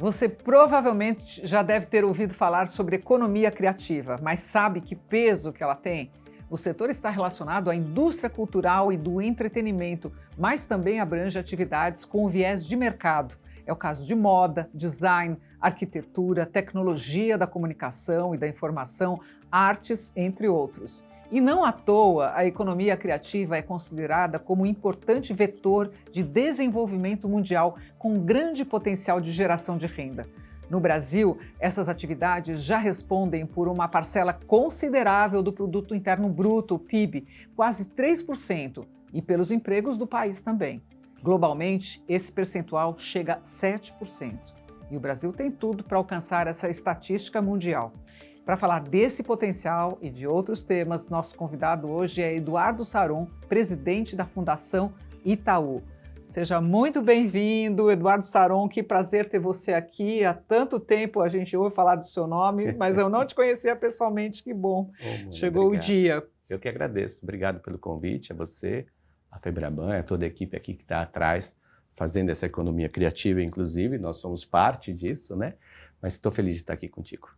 Você provavelmente já deve ter ouvido falar sobre economia criativa, mas sabe que peso que ela tem? O setor está relacionado à indústria cultural e do entretenimento, mas também abrange atividades com viés de mercado. É o caso de moda, design, arquitetura, tecnologia da comunicação e da informação, artes, entre outros. E não à toa, a economia criativa é considerada como um importante vetor de desenvolvimento mundial com grande potencial de geração de renda. No Brasil, essas atividades já respondem por uma parcela considerável do Produto Interno Bruto, o PIB, quase 3%, e pelos empregos do país também. Globalmente, esse percentual chega a 7%. E o Brasil tem tudo para alcançar essa estatística mundial. Para falar desse potencial e de outros temas, nosso convidado hoje é Eduardo Saron, presidente da Fundação Itaú. Seja muito bem-vindo, Eduardo Saron, que prazer ter você aqui. Há tanto tempo a gente ouve falar do seu nome, mas eu não te conhecia pessoalmente, que bom. Chegou obrigado. O dia. Eu que agradeço. Obrigado pelo convite, a você, a Febraban, a toda a equipe aqui que está atrás, fazendo essa economia criativa, inclusive. Nós somos parte disso, né? Mas estou feliz de estar aqui contigo.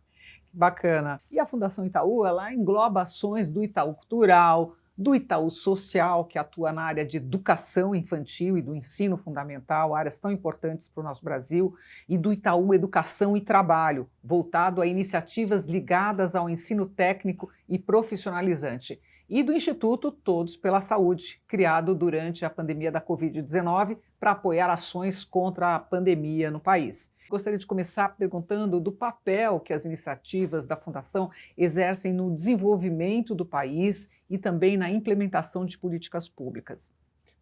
Bacana. E a Fundação Itaú, ela engloba ações do Itaú Cultural, do Itaú Social, que atua na área de educação infantil e do ensino fundamental, áreas tão importantes para o nosso Brasil, e do Itaú Educação e Trabalho, voltado a iniciativas ligadas ao ensino técnico e profissionalizante, e do Instituto Todos pela Saúde, criado durante a pandemia da Covid-19 para apoiar ações contra a pandemia no país. Gostaria de começar perguntando do papel que as iniciativas da Fundação exercem no desenvolvimento do país e também na implementação de políticas públicas.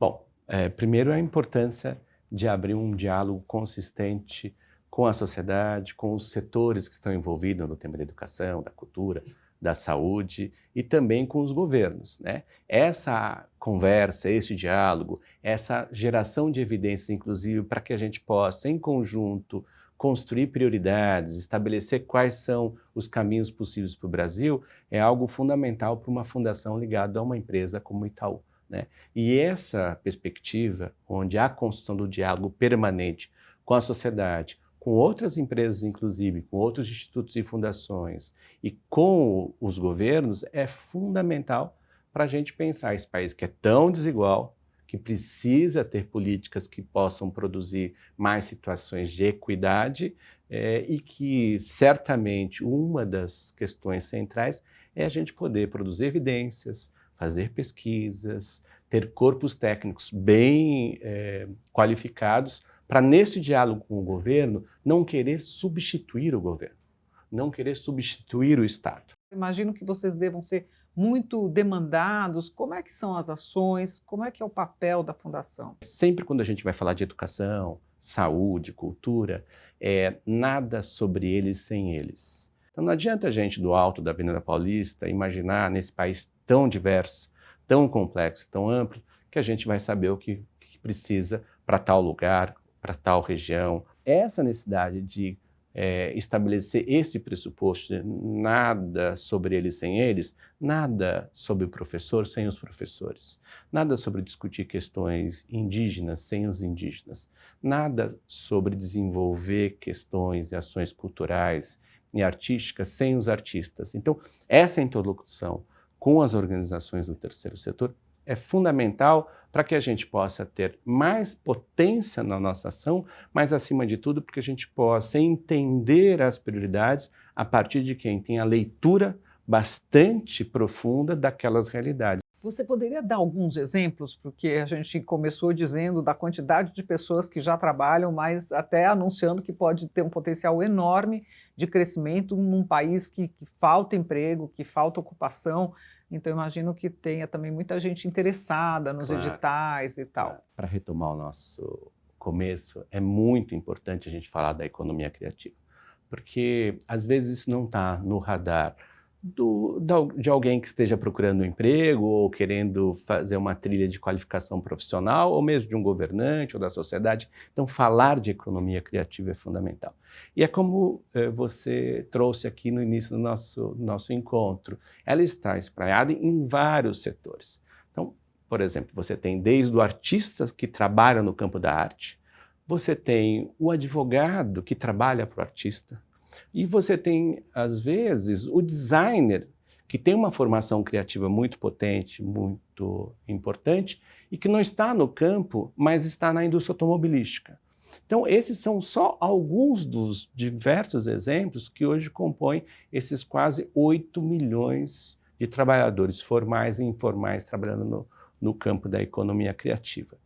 Bom, primeiro a importância de abrir um diálogo consistente com a sociedade, com os setores que estão envolvidos no tema da educação, da cultura, da saúde e também com os governos, né? Essa conversa, esse diálogo, essa geração de evidências, inclusive, para que a gente possa, em conjunto, construir prioridades, estabelecer quais são os caminhos possíveis para o Brasil, é algo fundamental para uma fundação ligada a uma empresa como Itaú, né? E essa perspectiva, onde há a construção do diálogo permanente com a sociedade, com outras empresas, inclusive, com outros institutos e fundações e com os governos, é fundamental para a gente pensar esse país que é tão desigual, que precisa ter políticas que possam produzir mais situações de equidade e que, certamente, uma das questões centrais é a gente poder produzir evidências, fazer pesquisas, ter corpos técnicos bem qualificados para, nesse diálogo com o governo, não querer substituir o governo, não querer substituir o Estado. Imagino que vocês devam ser muito demandados. Como é que são as ações? Como é que é o papel da Fundação? Sempre quando a gente vai falar de educação, saúde, cultura, nada sobre eles sem eles. Então não adianta a gente do alto da Avenida Paulista imaginar nesse país tão diverso, tão complexo, tão amplo, que a gente vai saber o que precisa para tal lugar, para tal região. Essa necessidade de estabelecer esse pressuposto, nada sobre eles sem eles, nada sobre o professor sem os professores, nada sobre discutir questões indígenas sem os indígenas, nada sobre desenvolver questões e ações culturais e artísticas sem os artistas. Então, essa interlocução com as organizações do terceiro setor é fundamental para que a gente possa ter mais potência na nossa ação, mas, acima de tudo, porque a gente possa entender as prioridades a partir de quem tem a leitura bastante profunda daquelas realidades. Você poderia dar alguns exemplos? Porque a gente começou dizendo da quantidade de pessoas que já trabalham, mas até anunciando que pode ter um potencial enorme de crescimento num país que falta emprego, que falta ocupação. Então, imagino que tenha também muita gente interessada nos editais e tal. Para retomar o nosso começo, é muito importante a gente falar da economia criativa, porque às vezes isso não está no radar de alguém que esteja procurando um emprego ou querendo fazer uma trilha de qualificação profissional, ou mesmo de um governante ou da sociedade. Então, falar de economia criativa é fundamental. E é como você trouxe aqui no início do nosso encontro, ela está espraiada em vários setores. Então, por exemplo, você tem desde o artista que trabalha no campo da arte, você tem o advogado que trabalha para o artista, e você tem, às vezes, o designer que tem uma formação criativa muito potente, muito importante, e que não está no campo, mas está na indústria automobilística. Então, esses são só alguns dos diversos exemplos que hoje compõem esses quase 8 milhões de trabalhadores formais e informais trabalhando no campo da economia criativa.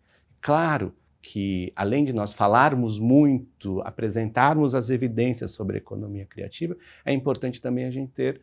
Claro que, além de nós falarmos muito, apresentarmos as evidências sobre a economia criativa, é importante também a gente ter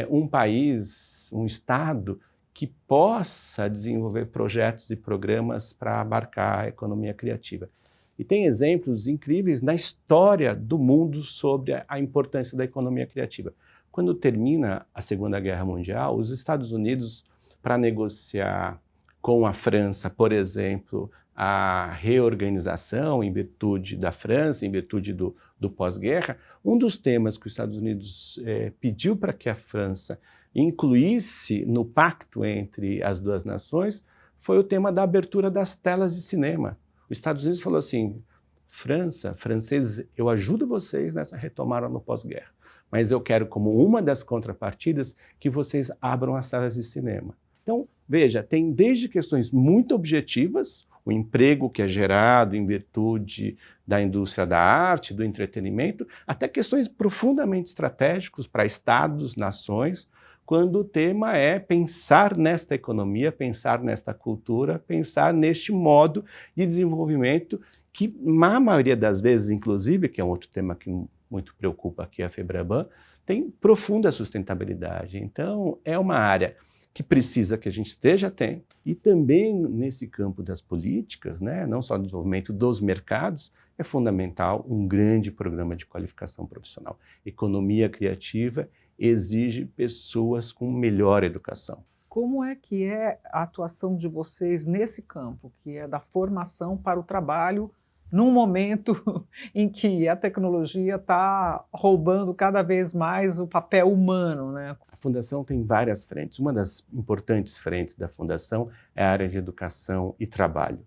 um país, um Estado, que possa desenvolver projetos e programas para abarcar a economia criativa. E tem exemplos incríveis na história do mundo sobre a importância da economia criativa. Quando termina a Segunda Guerra Mundial, os Estados Unidos, para negociar com a França, por exemplo, a reorganização em virtude da França, em virtude do pós-guerra, um dos temas que os Estados Unidos pediu para que a França incluísse no pacto entre as duas nações foi o tema da abertura das telas de cinema. Os Estados Unidos falou assim: França, franceses, eu ajudo vocês nessa retomada no pós-guerra, mas eu quero, como uma das contrapartidas, que vocês abram as telas de cinema. Então, veja, tem desde questões muito objetivas, o emprego que é gerado em virtude da indústria da arte, do entretenimento, até questões profundamente estratégicas para estados, nações, quando o tema é pensar nesta economia, pensar nesta cultura, pensar neste modo de desenvolvimento que, na maioria das vezes, inclusive, que é um outro tema que muito preocupa aqui a FEBRABAN, tem profunda sustentabilidade. Então, é uma área que precisa que a gente esteja atento, e também nesse campo das políticas, né, não só do desenvolvimento dos mercados, é fundamental um grande programa de qualificação profissional. Economia criativa exige pessoas com melhor educação. Como é que é a atuação de vocês nesse campo, que é da formação para o trabalho, num momento em que a tecnologia está roubando cada vez mais o papel humano, né? A Fundação tem várias frentes. Uma das importantes frentes da Fundação é a área de educação e trabalho.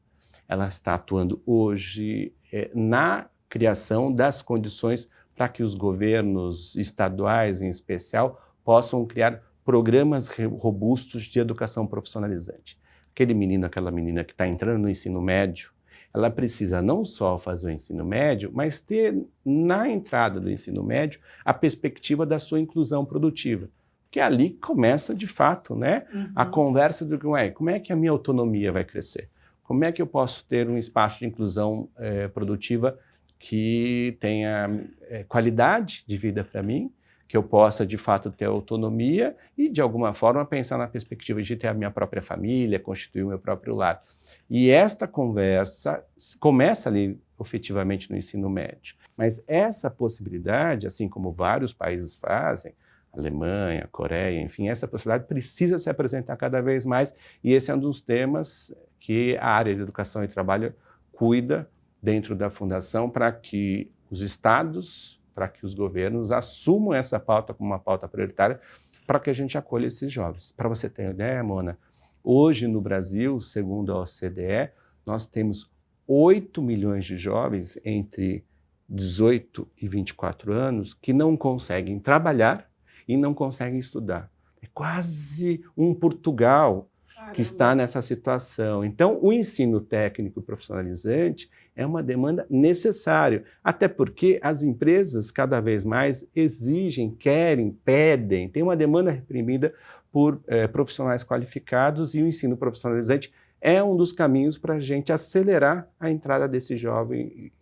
Ela está atuando hoje na criação das condições para que os governos estaduais, em especial, possam criar programas robustos de educação profissionalizante. Aquele menino, aquela menina que está entrando no ensino médio, ela precisa não só fazer o ensino médio, mas ter na entrada do ensino médio a perspectiva da sua inclusão produtiva. Porque ali começa, de fato, né, a conversa do como é que a minha autonomia vai crescer? Como é que eu posso ter um espaço de inclusão produtiva que tenha qualidade de vida para mim, que eu possa, de fato, ter autonomia e, de alguma forma, pensar na perspectiva de ter a minha própria família, constituir o meu próprio lar. E esta conversa começa ali, efetivamente, no ensino médio. Mas essa possibilidade, assim como vários países fazem, Alemanha, Coreia, enfim, essa possibilidade precisa se apresentar cada vez mais, e esse é um dos temas que a área de educação e trabalho cuida dentro da Fundação para que os estados, para que os governos assumam essa pauta como uma pauta prioritária para que a gente acolha esses jovens. Para você ter uma ideia, Mona, hoje no Brasil, segundo a OCDE, nós temos 8 milhões de jovens entre 18 e 24 anos que não conseguem trabalhar e não conseguem estudar. É quase um Portugal que está nessa situação. Então, o ensino técnico profissionalizante é uma demanda necessária, até porque as empresas cada vez mais exigem, querem, pedem, tem uma demanda reprimida por profissionais qualificados, e o ensino profissionalizante é um dos caminhos para a gente acelerar a entrada desse jovem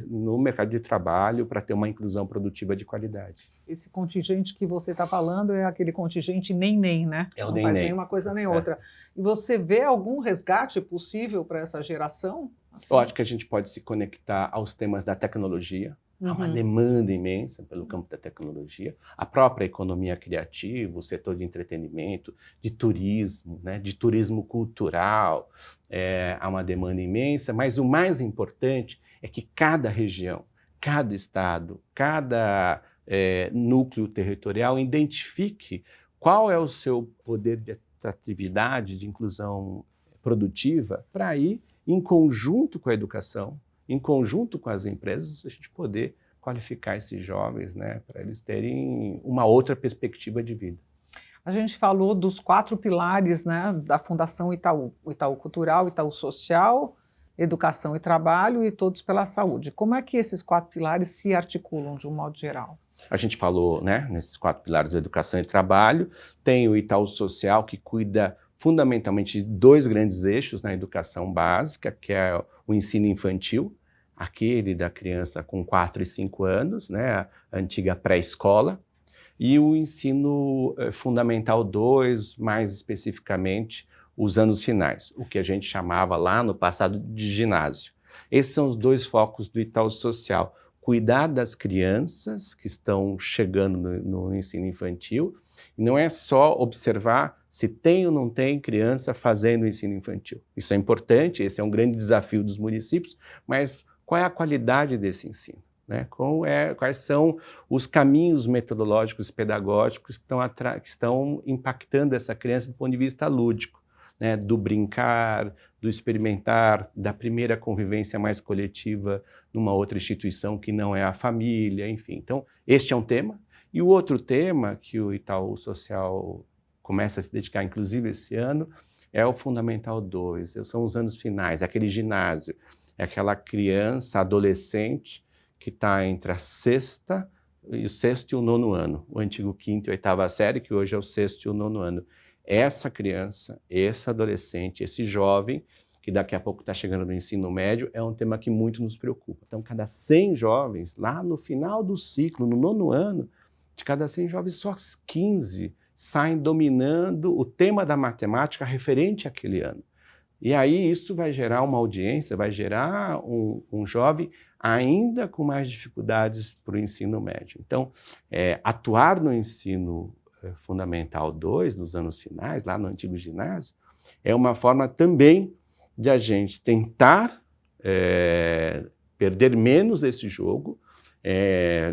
no mercado de trabalho para ter uma inclusão produtiva de qualidade. Esse contingente que você está falando é aquele contingente nem-nem, né? É o não nem-nem. faz nem uma coisa nem outra. E você vê algum resgate possível para essa geração? Assim? Eu acho que a gente pode se conectar aos temas da tecnologia. Há uma demanda imensa pelo campo da tecnologia, a própria economia criativa, o setor de entretenimento, de turismo, né, de turismo cultural, há uma demanda imensa, mas o mais importante é que cada região, cada estado, cada núcleo territorial identifique qual é o seu poder de atratividade, de inclusão produtiva, para ir em conjunto com a educação, em conjunto com as empresas, a gente poder qualificar esses jovens, né, para eles terem uma outra perspectiva de vida. A gente falou dos 4 pilares, né, da Fundação Itaú: o Itaú Cultural, o Itaú Social, Educação e Trabalho e Todos pela Saúde. Como é que esses 4 pilares se articulam de um modo geral? A gente falou, né, nesses 4 pilares da educação e trabalho, tem o Itaú Social, que cuida fundamentalmente de 2 grandes eixos na educação básica, que é o ensino infantil, aquele da criança com 4 e 5 anos, né, a antiga pré-escola, e o ensino fundamental 2, mais especificamente, os anos finais, o que a gente chamava lá no passado de ginásio. Esses são os 2 focos do Itaú Social: cuidar das crianças que estão chegando no ensino infantil, e não é só observar se tem ou não tem criança fazendo o ensino infantil. Isso é importante, esse é um grande desafio dos municípios, mas qual é a qualidade desse ensino? Né? Quais são os caminhos metodológicos e pedagógicos que estão impactando essa criança do ponto de vista lúdico, né? Do brincar, do experimentar, da primeira convivência mais coletiva numa outra instituição que não é a família, enfim. Então, este é um tema. E o outro tema que o Itaú Social começa a se dedicar, inclusive esse ano, é o Fundamental 2, são os anos finais, aquele ginásio, é aquela criança, adolescente, que está entre o sexto e o 9º ano, o antigo 5ª e 8ª série, que hoje é o 6º e o 9º ano. Essa criança, esse adolescente, esse jovem, que daqui a pouco está chegando no ensino médio, é um tema que muito nos preocupa. Então, cada 100 jovens, lá no final do ciclo, no 9º ano, de cada 100 jovens, só 15 saem dominando o tema da matemática referente àquele ano. E aí isso vai gerar uma audiência, vai gerar um jovem ainda com mais dificuldades para o ensino médio. Então, atuar no ensino fundamental 2, nos anos finais, lá no antigo ginásio, é uma forma também de a gente tentar perder menos esse jogo,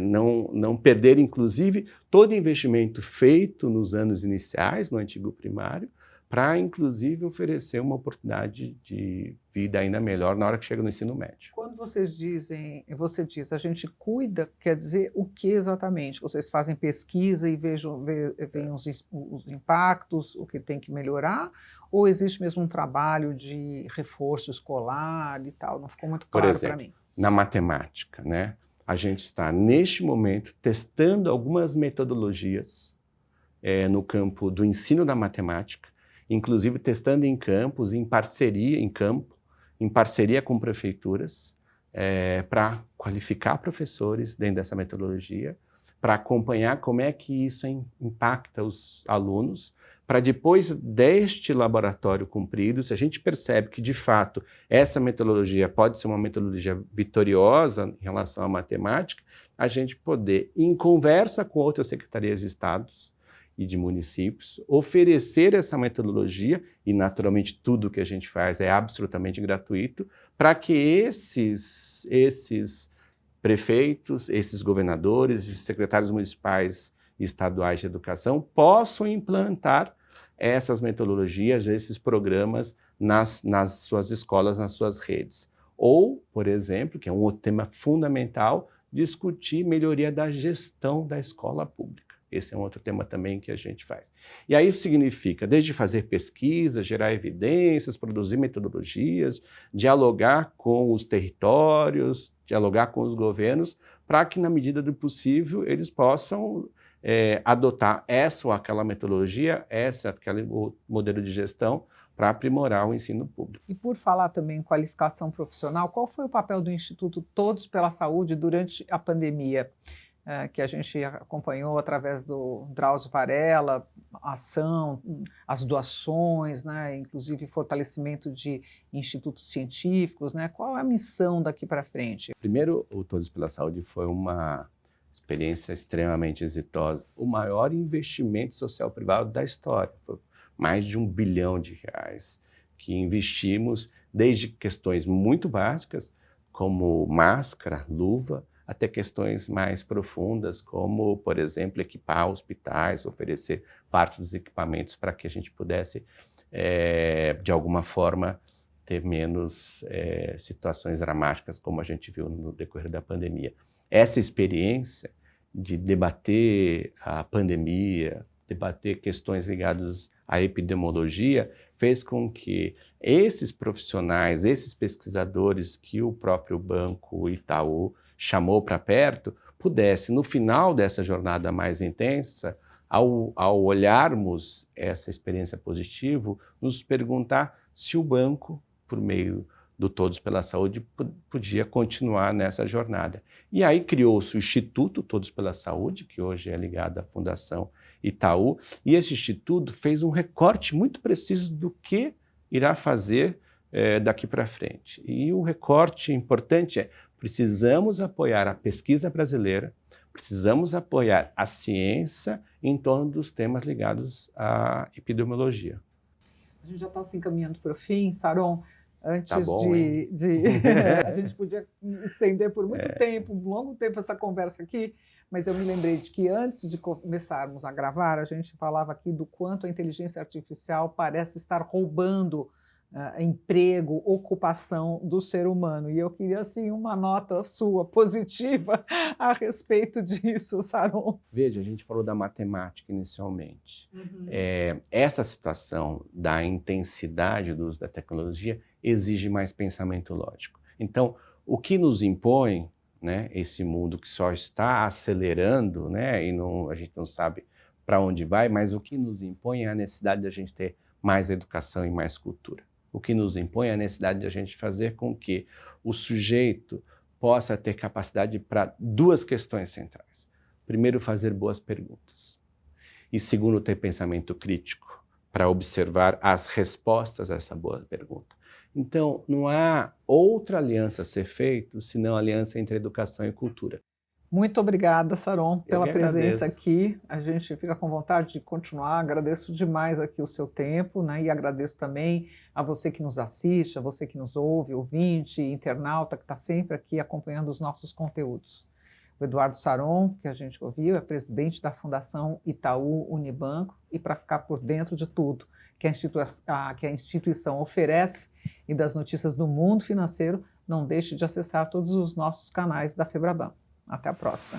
não perder, inclusive, todo o investimento feito nos anos iniciais, no antigo primário, para, inclusive, oferecer uma oportunidade de vida ainda melhor na hora que chega no ensino médio. Quando você diz, a gente cuida, quer dizer o que exatamente? Vocês fazem pesquisa e veem os impactos, o que tem que melhorar? Ou existe mesmo um trabalho de reforço escolar e tal? Não ficou muito claro para mim. Na matemática, né? A gente está, neste momento, testando algumas metodologias no campo do ensino da matemática, inclusive testando em campos, em parceria com prefeituras, para qualificar professores dentro dessa metodologia, para acompanhar como é que isso impacta os alunos, para depois deste laboratório cumprido, se a gente percebe que, de fato, essa metodologia pode ser uma metodologia vitoriosa em relação à matemática, a gente poder, em conversa com outras secretarias de estados e de municípios, oferecer essa metodologia, e naturalmente tudo que a gente faz é absolutamente gratuito, para que esses prefeitos, esses governadores, esses secretários municipais e estaduais de educação possam implantar essas metodologias, esses programas nas suas escolas, nas suas redes. Ou, por exemplo, que é um outro tema fundamental, discutir melhoria da gestão da escola pública. Esse é um outro tema também que a gente faz. E aí isso significa, desde fazer pesquisa, gerar evidências, produzir metodologias, dialogar com os territórios, dialogar com os governos, para que, na medida do possível, eles possam adotar essa ou aquela metodologia, aquele modelo de gestão, para aprimorar o ensino público. E por falar também em qualificação profissional, qual foi o papel do Instituto Todos pela Saúde durante a pandemia? Que a gente acompanhou através do Drauzio Varela, a ação, as doações, né, inclusive fortalecimento de institutos científicos, né? Qual é a missão daqui para frente? Primeiro, o Todos pela Saúde foi uma experiência extremamente exitosa. O maior investimento social privado da história. Foi mais de R$1 bilhão que investimos, desde questões muito básicas, como máscara, luva, até questões mais profundas, como, por exemplo, equipar hospitais, oferecer parte dos equipamentos para que a gente pudesse, de alguma forma, ter menos situações dramáticas como a gente viu no decorrer da pandemia. Essa experiência de debater a pandemia, debater questões ligadas à epidemiologia, fez com que esses profissionais, esses pesquisadores que o próprio Banco Itaú chamou para perto, pudessem, no final dessa jornada mais intensa, ao olharmos essa experiência positiva, nos perguntar se o banco, por meio do Todos pela Saúde, podia continuar nessa jornada. E aí criou-se o Instituto Todos pela Saúde, que hoje é ligado à Fundação Itaú, e esse instituto fez um recorte muito preciso do que irá fazer daqui para frente. E o recorte importante é: precisamos apoiar a pesquisa brasileira, precisamos apoiar a ciência em torno dos temas ligados à epidemiologia. A gente já está se encaminhando para o fim, Saron. Antes tá bom, a gente podia estender por muito tempo, um longo tempo essa conversa aqui, mas eu me lembrei de que antes de começarmos a gravar, a gente falava aqui do quanto a inteligência artificial parece estar roubando emprego, ocupação do ser humano. E eu queria, assim, uma nota sua positiva a respeito disso, Saron. Veja, a gente falou da matemática inicialmente. Essa situação da intensidade do uso da tecnologia exige mais pensamento lógico. Então, o que nos impõe, né, esse mundo que só está acelerando, né, e a gente não sabe para onde vai, mas o que nos impõe é a necessidade de a gente ter mais educação e mais cultura. O que nos impõe é a necessidade de a gente fazer com que o sujeito possa ter capacidade para duas questões centrais. Primeiro, fazer boas perguntas. E segundo, ter pensamento crítico para observar as respostas a essa boa pergunta. Então, não há outra aliança a ser feita senão a aliança entre educação e cultura. Muito obrigada, Saron, pela presença agradeço. aqui. A gente fica com vontade de continuar. Agradeço demais aqui o seu tempo, né? E agradeço também a você que nos assiste, a você que nos ouve, ouvinte, internauta, que está sempre aqui acompanhando os nossos conteúdos. O Eduardo Saron, que a gente ouviu, é presidente da Fundação Itaú Unibanco, e para ficar por dentro de tudo que a instituição oferece e das notícias do mundo financeiro, não deixe de acessar todos os nossos canais da Febraban. Até a próxima.